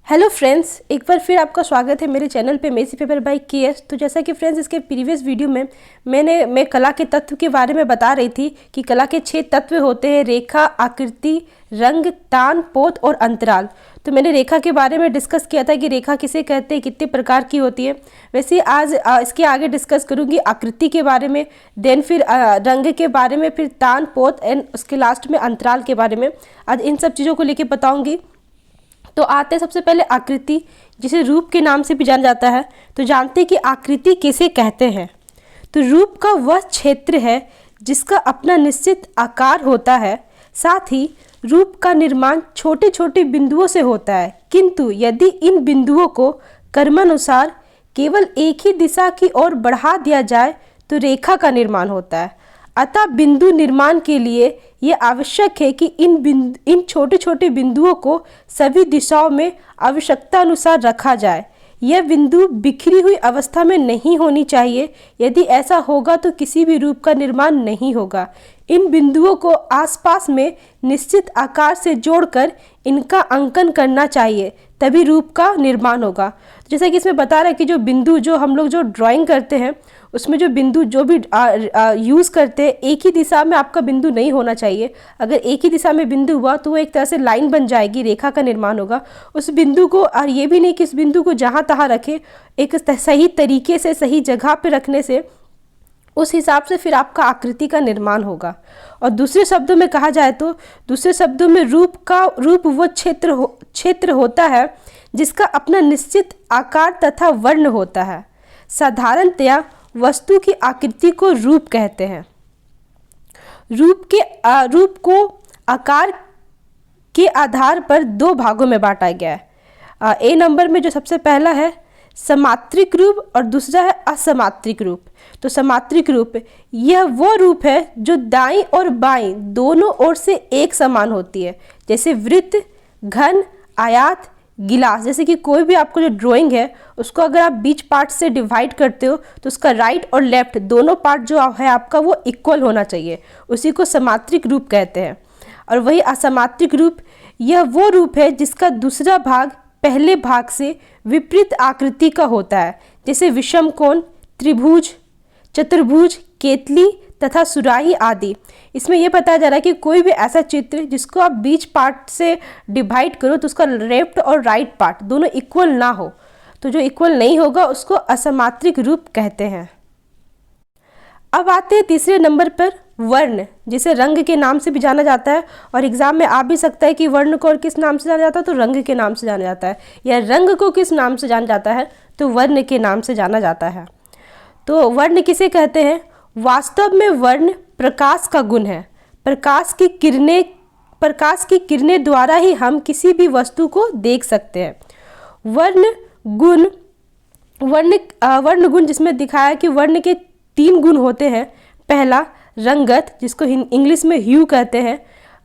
Hello friends, एक बार फिर आपका स्वागत है मेरे चैनल पे मेसी पेपर बाय केएस। तो जैसा कि फ्रेंड्स इसके प्रीवियस वीडियो में मैं कला के तत्व के बारे में बता रही थी कि कला के 6 तत्व होते हैं: रेखा, आकृति, रंग, तान, पोत और अंतराल। तो मैंने रेखा के बारे में डिस्कस किया था कि रेखा किसे कहते हैं, कितने प्रकार की होती है। वैसे ही आज इसके आगे डिस्कस करूँगी आकृति के बारे में, देन फिर रंग के बारे में, फिर तान, पोत एंड उसके लास्ट में अंतराल के बारे में। आज इन सब चीज़ों को लेकर बताऊँगी। तो आते हैं सबसे पहले आकृति, जिसे रूप के नाम से भी जाना जाता है। तो जानते हैं कि आकृति किसे कहते हैं। तो रूप का वह क्षेत्र है जिसका अपना निश्चित आकार होता है। साथ ही रूप का निर्माण छोटे छोटे बिंदुओं से होता है, किंतु यदि इन बिंदुओं को क्रमानुसार केवल एक ही दिशा की ओर बढ़ा दिया जाए तो रेखा का निर्माण होता है। अतः बिंदु निर्माण के लिए यह आवश्यक है कि इन छोटे छोटे बिंदुओं को सभी दिशाओं में आवश्यकता अनुसार रखा जाए। यह बिंदु बिखरी हुई अवस्था में नहीं होनी चाहिए। यदि ऐसा होगा तो किसी भी रूप का निर्माण नहीं होगा। इन बिंदुओं को आसपास में निश्चित आकार से जोड़कर इनका अंकन करना चाहिए, तभी रूप का निर्माण होगा। जैसा कि इसमें बता रहा है कि जो बिंदु जो हम लोग जो ड्राइंग करते हैं उसमें जो बिंदु जो भी यूज़ करते हैं, एक ही दिशा में आपका बिंदु नहीं होना चाहिए। अगर एक ही दिशा में बिंदु हुआ तो वो एक तरह से लाइन बन जाएगी, रेखा का निर्माण होगा। उस बिंदु को, और ये भी नहीं कि इस बिंदु को जहाँ तहाँ रखे, एक सही तरीके से सही जगह पे रखने से उस हिसाब से फिर आपका आकृति का निर्माण होगा। और दूसरे शब्दों में कहा जाए तो दूसरे शब्दों में रूप वो क्षेत्र होता है जिसका अपना निश्चित आकार तथा वर्ण होता है। साधारणतया वस्तु की आकृति को रूप कहते हैं। रूप को आकार के आधार पर 2 भागों में बांटा गया है। ए नंबर में जो सबसे पहला है समात्रिक रूप और दूसरा है असमात्रिक रूप। तो समात्रिक रूप यह वो रूप है जो दाईं और बाईं दोनों ओर से एक समान होती है, जैसे वृत्त, घन, आयत, गिलास। जैसे कि कोई भी आपको जो ड्राइंग है उसको अगर आप बीच पार्ट से डिवाइड करते हो तो उसका राइट और लेफ्ट दोनों पार्ट जो है आपका वो इक्वल होना चाहिए, उसी को समात्रिक रूप कहते हैं। और वही असमात्रिक रूप यह वो रूप है जिसका दूसरा भाग पहले भाग से विपरीत आकृति का होता है, जैसे विषम कोण, त्रिभुज, चतुर्भुज, केतली तथा सुराही आदि। इसमें यह बताया जा रहा है कि कोई भी ऐसा चित्र जिसको आप बीच पार्ट से डिवाइड करो तो उसका लेफ्ट और राइट पार्ट दोनों इक्वल ना हो, तो जो इक्वल नहीं होगा उसको असमात्रिक रूप कहते हैं। अब आते हैं तीसरे नंबर पर वर्ण, जिसे रंग के नाम से भी जाना जाता है। और एग्जाम में आ भी सकता है कि वर्ण को और किस नाम से जाना जाता है, तो रंग के नाम से जाना जाता है। या रंग को किस नाम से जाना जाता है, तो वर्ण के नाम से जाना जाता है। तो वर्ण किसे कहते हैं? वास्तव में वर्ण प्रकाश का गुण है। प्रकाश की किरणें द्वारा ही हम किसी भी वस्तु को देख सकते हैं। वर्ण गुण जिसमें दिखाया कि वर्ण के 3 गुण होते हैं। पहला रंगत, जिसको इंग्लिश में ह्यू कहते हैं।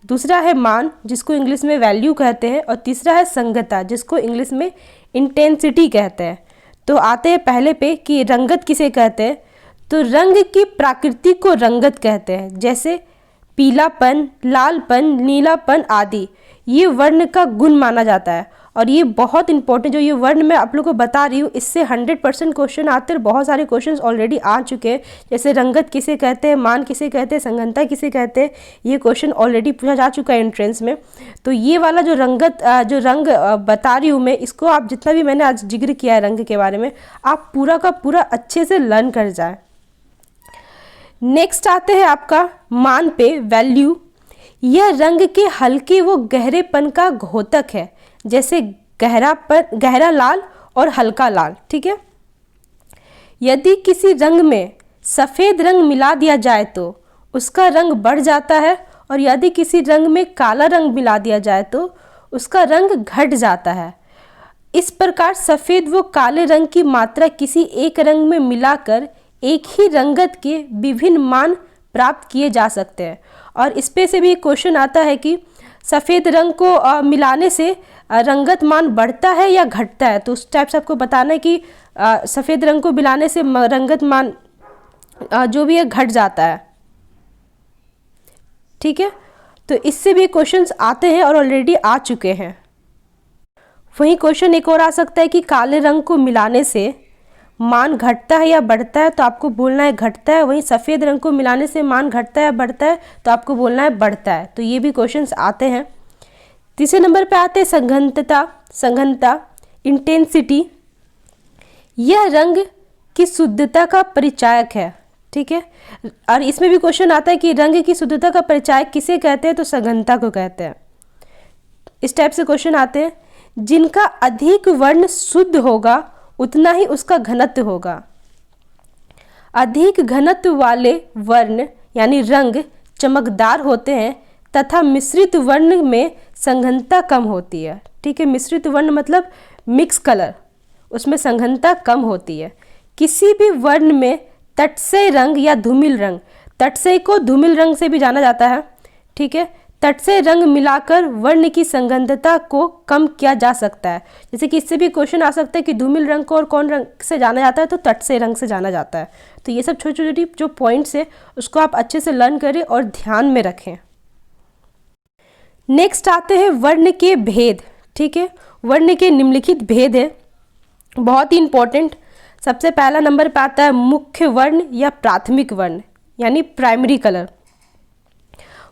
दूसरा है मान, जिसको इंग्लिश में वैल्यू कहते हैं। और तीसरा है संगतता, जिसको इंग्लिश में इंटेंसिटी कहते हैं। तो आते हैं पहले पे कि रंगत किसे कहते हैं। तो रंग की प्रकृति को रंगत कहते हैं, जैसे पीलापन, लालपन, नीलापन आदि। ये वर्ण का गुण माना जाता है। और ये बहुत इंपॉर्टेंट, जो ये वर्ण मैं आप लोगों को बता रही हूँ, इससे 100% क्वेश्चन आते हैं। बहुत सारे क्वेश्चंस ऑलरेडी आ चुके हैं, जैसे रंगत किसे कहते हैं, मान किसे कहते हैं, संगतता किसे कहते हैं। ये क्वेश्चन ऑलरेडी पूछा जा चुका है एंट्रेंस में। तो ये वाला जो रंग बता रही हूँ मैं, इसको आप जितना भी मैंने आज जिक्र किया है रंग के बारे में, आप पूरा का पूरा अच्छे से लर्न कर जाए। नेक्स्ट आते हैं आपका मान पे, वैल्यू। यह रंग के हल्के व गहरेपन का घोतक है, जैसे गहरा लाल और हल्का लाल। ठीक है। यदि किसी रंग में सफ़ेद रंग मिला दिया जाए तो उसका रंग बढ़ जाता है, और यदि किसी रंग में काला रंग मिला दिया जाए तो उसका रंग घट जाता है। इस प्रकार सफ़ेद व काले रंग की मात्रा किसी एक रंग में मिलाकर एक ही रंगत के विभिन्न मान प्राप्त किए जा सकते हैं। और इस पे से भी एक क्वेश्चन आता है कि सफ़ेद रंग को मिलाने से रंगत मान बढ़ता है या घटता है। तो उस टाइप से आपको बताना है कि सफ़ेद रंग को मिलाने से रंगत मान जो भी है घट जाता है। ठीक है। तो इससे भी क्वेश्चंस आते हैं और ऑलरेडी आ चुके हैं। वहीं क्वेश्चन एक और आ सकता है कि काले रंग को मिलाने से मान घटता है या बढ़ता है, तो आपको बोलना है घटता है। वहीं सफ़ेद रंग को मिलाने से मान घटता है या बढ़ता है, तो आपको बोलना है बढ़ता है। तो ये भी क्वेश्चंस आते हैं। तीसरे नंबर पे आते हैं संघनता, इंटेंसिटी। यह रंग की शुद्धता का परिचायक है, ठीक है। और इसमें भी क्वेश्चन आता है कि रंग की शुद्धता का परिचायक किसे कहते हैं, तो संघनता को कहते हैं। इस टाइप से क्वेश्चन आते हैं। जिनका अधिक वर्ण शुद्ध होगा उतना ही उसका घनत्व होगा। अधिक घनत्व वाले वर्ण यानी रंग चमकदार होते हैं तथा मिश्रित वर्ण में संघनता कम होती है, ठीक है। मिश्रित वर्ण मतलब मिक्स कलर, उसमें संघनता कम होती है। किसी भी वर्ण में तटस्थ रंग या धूमिल रंग, तटस्थ को धूमिल रंग से भी जाना जाता है, ठीक है। तटस्थ रंग मिलाकर वर्ण की संघनता को कम किया जा सकता है। जैसे कि इससे भी क्वेश्चन आ सकता है कि धूमिल रंग को और कौन रंग से जाना जाता है, तो तटस्थ रंग से जाना जाता है। तो ये सब छोटी छोटी जो पॉइंट्स है उसको आप अच्छे से लर्न करें और ध्यान में रखें। नेक्स्ट आते हैं वर्ण के भेद, ठीक है। वर्ण के निम्नलिखित भेद है, बहुत ही इंपॉर्टेंट। सबसे पहला नंबर पर आता है मुख्य वर्ण या प्राथमिक वर्ण यानी प्राइमरी कलर।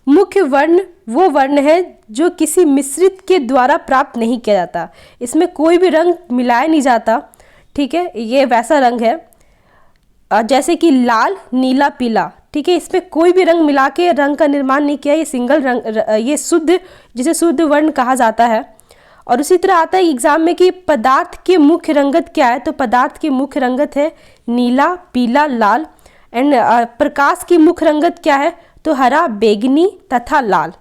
मुख्य वर्ण वो वर्ण है जो किसी मिश्रित के द्वारा प्राप्त नहीं किया जाता, इसमें कोई भी रंग मिलाया नहीं जाता, ठीक है। ये वैसा रंग है जैसे कि लाल, नीला, पीला, ठीक है। इसमें कोई भी रंग मिला के रंग का निर्माण नहीं किया, ये सिंगल रंग, ये शुद्ध, जिसे शुद्ध वर्ण कहा जाता है। और उसी तरह आता है एग्जाम में कि पदार्थ के मुख्य रंगत क्या है, तो पदार्थ की मुख्य रंगत है नीला, पीला, लाल। एंड प्रकाश की मुख्य रंगत क्या है, तो हरा, बैंगनी तथा लाल।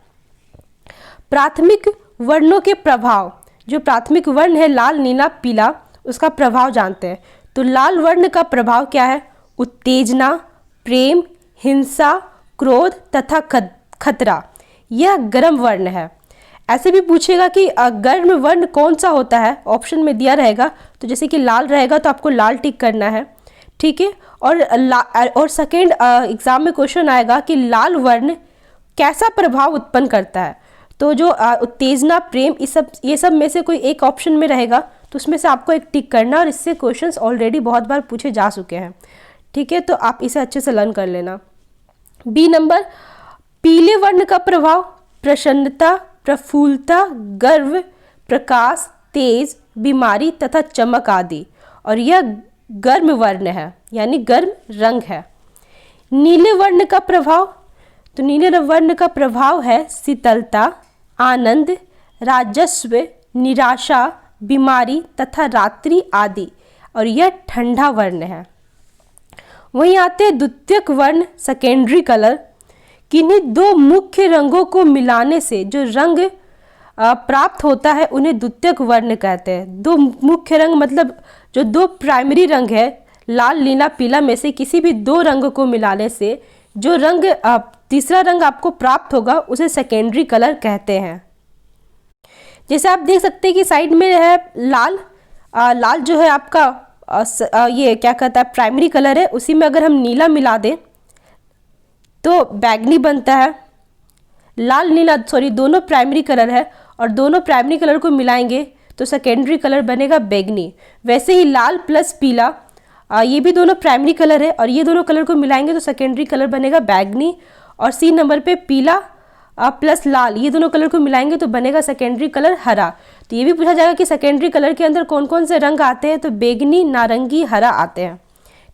प्राथमिक वर्णों के प्रभाव, जो प्राथमिक वर्ण है लाल, नीला, पीला, उसका प्रभाव जानते हैं। तो लाल वर्ण का प्रभाव क्या है, उत्तेजना, प्रेम, हिंसा, क्रोध तथा खतरा। यह गर्म वर्ण है। ऐसे भी पूछेगा कि गर्म वर्ण कौन सा होता है, ऑप्शन में दिया रहेगा, तो जैसे कि लाल रहेगा तो आपको लाल टिक करना है, ठीक है। और सेकेंड एग्जाम में क्वेश्चन आएगा कि लाल वर्ण कैसा प्रभाव उत्पन्न करता है, तो जो उत्तेजना, प्रेम, ये सब में से कोई एक ऑप्शन में रहेगा, तो उसमें से आपको एक टिक करना। और इससे क्वेश्चंस ऑलरेडी बहुत बार पूछे जा चुके हैं, ठीक है। तो आप इसे अच्छे से लर्न कर लेना। बी नंबर, पीले वर्ण का प्रभाव प्रसन्नता, प्रफुल्लता, गर्व, प्रकाश, तेज, बीमारी तथा चमक आदि। और यह गर्म वर्ण है यानी गर्म रंग है। नीले वर्ण का प्रभाव, तो नीले वर्ण का प्रभाव है शीतलता, आनंद, राजस्व, निराशा, बीमारी तथा रात्रि आदि। और यह ठंडा वर्ण है। वहीं आते हैं द्वितीयक वर्ण, सेकेंडरी कलर। किन्हीं दो मुख्य रंगों को मिलाने से जो रंग प्राप्त होता है उन्हें द्वितीयक वर्ण कहते हैं। दो मुख्य रंग मतलब जो दो प्राइमरी रंग है लाल, नीला, पीला में से किसी भी दो रंग को मिलाने से जो रंग तीसरा रंग आपको प्राप्त होगा उसे सेकेंडरी कलर कहते हैं। जैसे आप देख सकते हैं कि साइड में है लाल, लाल जो है आपका ये क्या कहता है प्राइमरी कलर है, उसी में अगर हम नीला मिला दें तो बैंगनी बनता है। लाल नीला दोनों प्राइमरी कलर है और दोनों प्राइमरी कलर को मिलाएंगे तो सेकेंडरी कलर बनेगा बैंगनी। वैसे ही लाल प्लस पीला ये भी दोनों प्राइमरी कलर है और ये दोनों कलर को मिलाएंगे तो सेकेंडरी कलर बनेगा बैंगनी। और सी नंबर पे पीला प्लस लाल ये दोनों कलर को मिलाएंगे तो बनेगा सेकेंडरी कलर हरा। तो ये भी पूछा जाएगा कि सेकेंडरी कलर के अंदर कौन कौन से रंग आते हैं, तो बैंगनी, नारंगी, हरा आते हैं,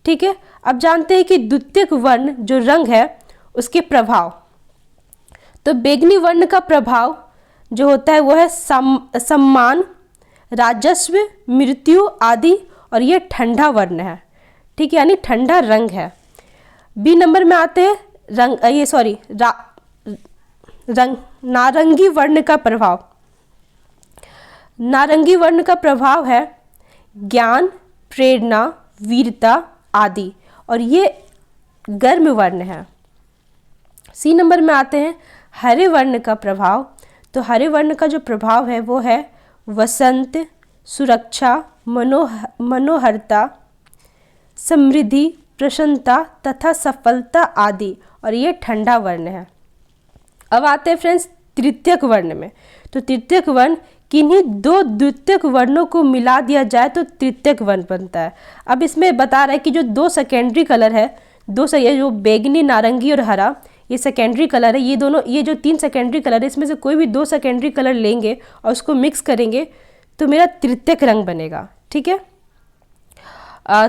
ठीक है। अब जानते हैं कि द्वितीयक वर्ण जो रंग है उसके प्रभाव। तो बैंगनी वर्ण का प्रभाव जो होता है वो है सम्मान, राजस्व, मृत्यु आदि। और ये ठंडा वर्ण है, ठीक है, यानी ठंडा रंग है। बी नंबर में आते हैं नारंगी वर्ण का प्रभाव। नारंगी वर्ण का प्रभाव है ज्ञान, प्रेरणा, वीरता आदि। और ये गर्म वर्ण है। सी नंबर में आते हैं हरे वर्ण का प्रभाव। तो हरे वर्ण का जो प्रभाव है वो है वसंत, सुरक्षा, मनोहरता, समृद्धि, प्रसन्नता तथा सफलता आदि। और ये ठंडा वर्ण है। अब आते हैं फ्रेंड्स तृतीयक वर्ण में। तो तृतीयक वर्ण किन्हीं दो द्वितीयक वर्णों को मिला दिया जाए तो तृतीयक वर्ण बनता है। अब इसमें बता रहा है कि जो दो सेकेंडरी कलर है, ये जो बैगनी, नारंगी और हरा, ये सेकेंडरी कलर है। ये दोनों, ये जो 3 सेकेंडरी कलर है, इसमें से कोई भी 2 सेकेंडरी कलर लेंगे और उसको मिक्स करेंगे तो मेरा तृतीयक रंग बनेगा। ठीक है,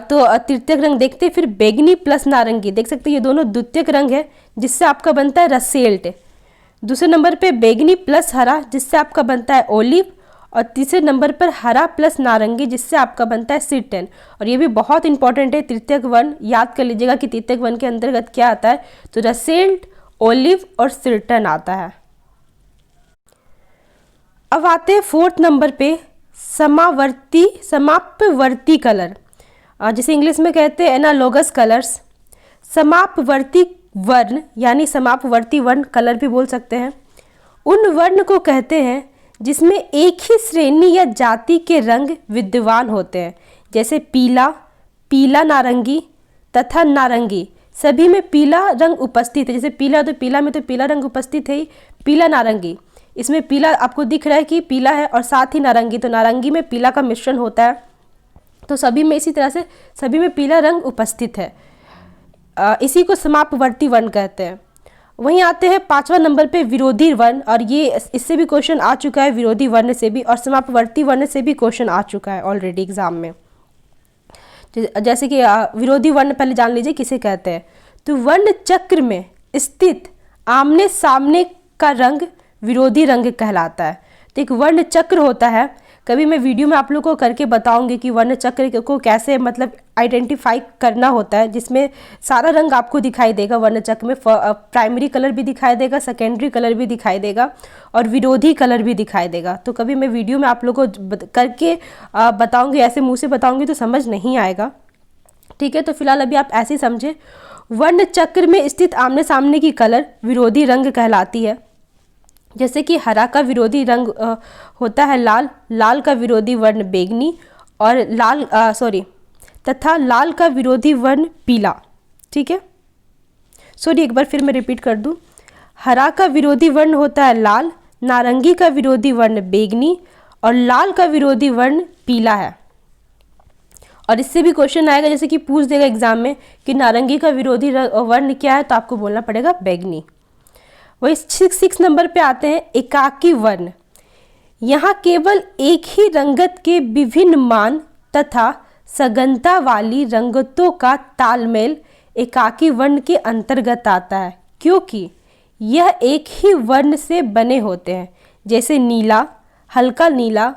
तो तृतीयक रंग देखते हैं। फिर बैगनी प्लस नारंगी, देख सकते हैं ये दोनों द्वितीयक रंग है, जिससे आपका बनता है रसेल्ट। दूसरे नंबर पे बैगनी प्लस हरा, जिससे आपका बनता है ओलिव। और तीसरे नंबर पर हरा प्लस नारंगी, जिससे आपका बनता है सिर्टन। और ये भी बहुत इंपॉर्टेंट है, तृतीयक वर्ण याद कर लीजिएगा कि तृतीयक वर्ण के अंतर्गत क्या आता है, तो रसेल्ट, ओलिव और सिर्टन आता है। अब आते हैं 4th नंबर पे समापवर्ती कलर, जिसे इंग्लिश में कहते हैं एनालोगस कलर्स। समापवर्ती वर्ण यानी समापवर्ती वर्ण कलर भी बोल सकते हैं। उन वर्ण को कहते हैं जिसमें एक ही श्रेणी या जाति के रंग विद्यमान होते हैं, जैसे पीला, पीला नारंगी तथा नारंगी, सभी में पीला रंग उपस्थित है। जैसे पीला, तो पीला में तो पीला रंग उपस्थित है ही। पीला नारंगी, इसमें पीला आपको दिख रहा है कि पीला है, और साथ ही नारंगी, तो नारंगी में पीला का मिश्रण होता है। तो सभी में इसी तरह से सभी में पीला रंग उपस्थित है। इसी को समापवर्ती वर्ण कहते हैं। वहीं आते हैं 5वां नंबर पे विरोधी वर्ण, और ये इससे भी क्वेश्चन आ चुका है, विरोधी वर्ण से भी और समापवर्ती वर्ण से भी क्वेश्चन आ चुका है ऑलरेडी एग्जाम में। जैसे कि विरोधी वर्ण पहले जान लीजिए किसे कहते हैं। तो वर्ण चक्र में स्थित आमने सामने का रंग विरोधी रंग कहलाता है। तो एक वर्ण चक्र होता है, कभी मैं वीडियो में आप लोगों को करके बताऊंगी कि वर्ण चक्र को कैसे मतलब आइडेंटिफाई करना होता है, जिसमें सारा रंग आपको दिखाई देगा। वर्ण चक्र में प्राइमरी कलर भी दिखाई देगा, सेकेंडरी कलर भी दिखाई देगा और विरोधी कलर भी दिखाई देगा। तो कभी मैं वीडियो में आप लोगों को करके बताऊंगी, ऐसे मुँह से बताऊंगी तो समझ नहीं आएगा। ठीक है, तो फिलहाल अभी आप ऐसे ही समझे। वर्ण चक्र में स्थित आमने सामने की कलर विरोधी रंग कहलाती है। जैसे कि हरा का विरोधी रंग होता है लाल, लाल का विरोधी वर्ण बैगनी और तथा लाल का विरोधी वर्ण पीला। ठीक है, एक बार फिर मैं रिपीट कर दूं। हरा का विरोधी वर्ण होता है लाल, नारंगी का विरोधी वर्ण बैगनी और लाल का विरोधी वर्ण पीला है। और इससे भी क्वेश्चन आएगा, जैसे कि पूछ देगा एग्जाम में कि नारंगी का विरोधी वर्ण क्या है, तो आपको बोलना पड़ेगा बैगनी। वही 6 नंबर पे आते हैं एकाकी वर्ण। यहाँ केवल एक ही रंगत के विभिन्न मान तथा सघनता वाली रंगतों का तालमेल एकाकी वर्ण के अंतर्गत आता है, क्योंकि यह एक ही वर्ण से बने होते हैं। जैसे नीला, हल्का नीला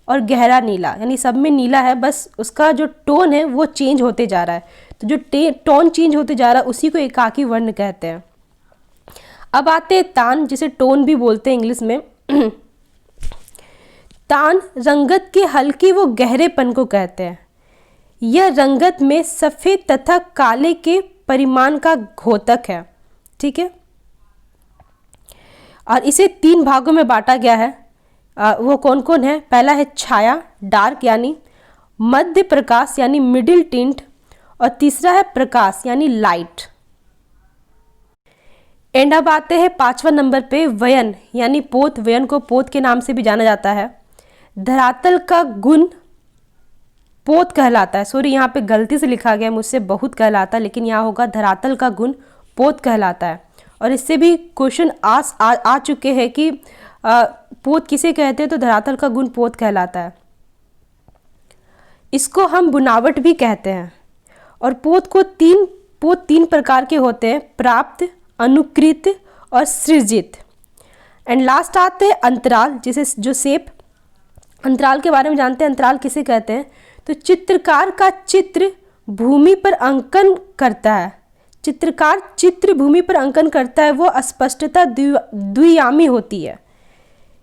और गहरा नीला, यानी सब में नीला है, बस उसका जो टोन है वो चेंज होते जा रहा है। तो जो टोन चेंज होते जा रहा है उसी को एकाकी वर्ण कहते हैं। अब आते हैं तान, जिसे टोन भी बोलते हैं इंग्लिश में। तान रंगत के हल्के व गहरेपन को कहते हैं। यह रंगत में सफ़ेद तथा काले के परिमाण का घोतक है। ठीक है, और इसे 3 भागों में बांटा गया है। वो कौन कौन है? पहला है छाया, डार्क यानी मध्य प्रकाश यानी मिडिल टिंट, और तीसरा है प्रकाश यानी लाइट। एंड अब आते हैं 5वां नंबर पे वयन यानी पोत। वयन को पोत के नाम से भी जाना जाता है। धरातल का गुण पोत कहलाता है। यहाँ पे गलती से लिखा गया, मुझसे बहुत कहलाता है, लेकिन यहाँ होगा धरातल का गुण पोत कहलाता है। और इससे भी क्वेश्चन आ चुके हैं कि पोत किसे कहते हैं, तो धरातल का गुण पोत कहलाता है। इसको हम बुनावट भी कहते हैं। और पोत 3 प्रकार के होते हैं, प्राप्त, अनुकृत और सृजित। एंड लास्ट आते हैं अंतराल, जिसे जो शेप, अंतराल के बारे में जानते हैं। अंतराल किसे कहते हैं? तो चित्रकार का चित्र भूमि पर अंकन करता है। चित्रकार चित्र भूमि पर अंकन करता है, वो अस्पष्टता द्वियामी होती है,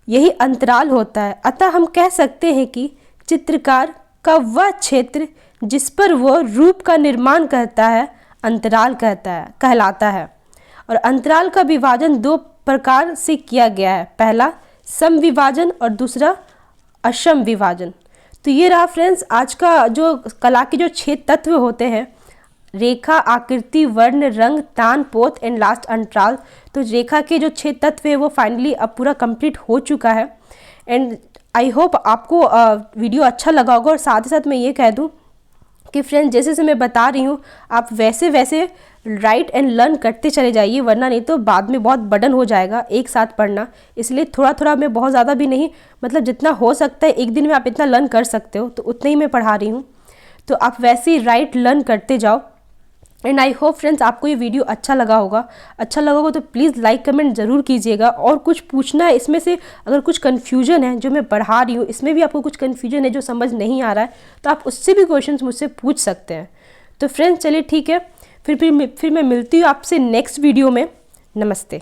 यही अंतराल होता है। अतः हम कह सकते हैं कि चित्रकार का वह क्षेत्र जिस पर वो रूप का निर्माण करता है अंतराल कहलाता है। और अंतराल का विभाजन 2 प्रकार से किया गया है, पहला सम विभाजन और दूसरा असम विभाजन। तो ये रहा फ्रेंड्स आज का जो कला के जो 6 तत्व होते हैं, रेखा, आकृति, वर्ण, रंग, तान, पोत एंड लास्ट अंतराल। तो रेखा के जो 6 तत्व है वो फाइनली अब पूरा कंप्लीट हो चुका है। एंड आई होप आपको वीडियो अच्छा लगा होगा। और साथ ही साथ मैं ये कह दूँ कि फ्रेंड्स जैसे जैसे मैं बता रही हूँ आप वैसे वैसे राइट एंड लर्न करते चले जाइए, वरना नहीं तो बाद में बहुत बर्डन हो जाएगा एक साथ पढ़ना। इसलिए थोड़ा थोड़ा, मैं बहुत ज़्यादा भी नहीं, मतलब जितना हो सकता है एक दिन में आप इतना लर्न कर सकते हो तो उतना ही मैं पढ़ा रही हूँ। तो आप वैसे ही राइट लर्न करते जाओ। एंड आई होप फ्रेंड्स आपको ये वीडियो अच्छा लगा होगा। अच्छा लगा होगा तो प्लीज़ लाइक कमेंट ज़रूर कीजिएगा। और कुछ पूछना है इसमें से, अगर कुछ कन्फ्यूजन है जो मैं पढ़ा रही हूँ, इसमें भी आपको कुछ कन्फ्यूजन है जो समझ नहीं आ रहा है, तो आप उससे भी क्वेश्चंस मुझसे पूछ सकते हैं। तो फ्रेंड्स चलिए ठीक है, फिर मैं मिलती हूँ आपसे नेक्स्ट वीडियो में। नमस्ते।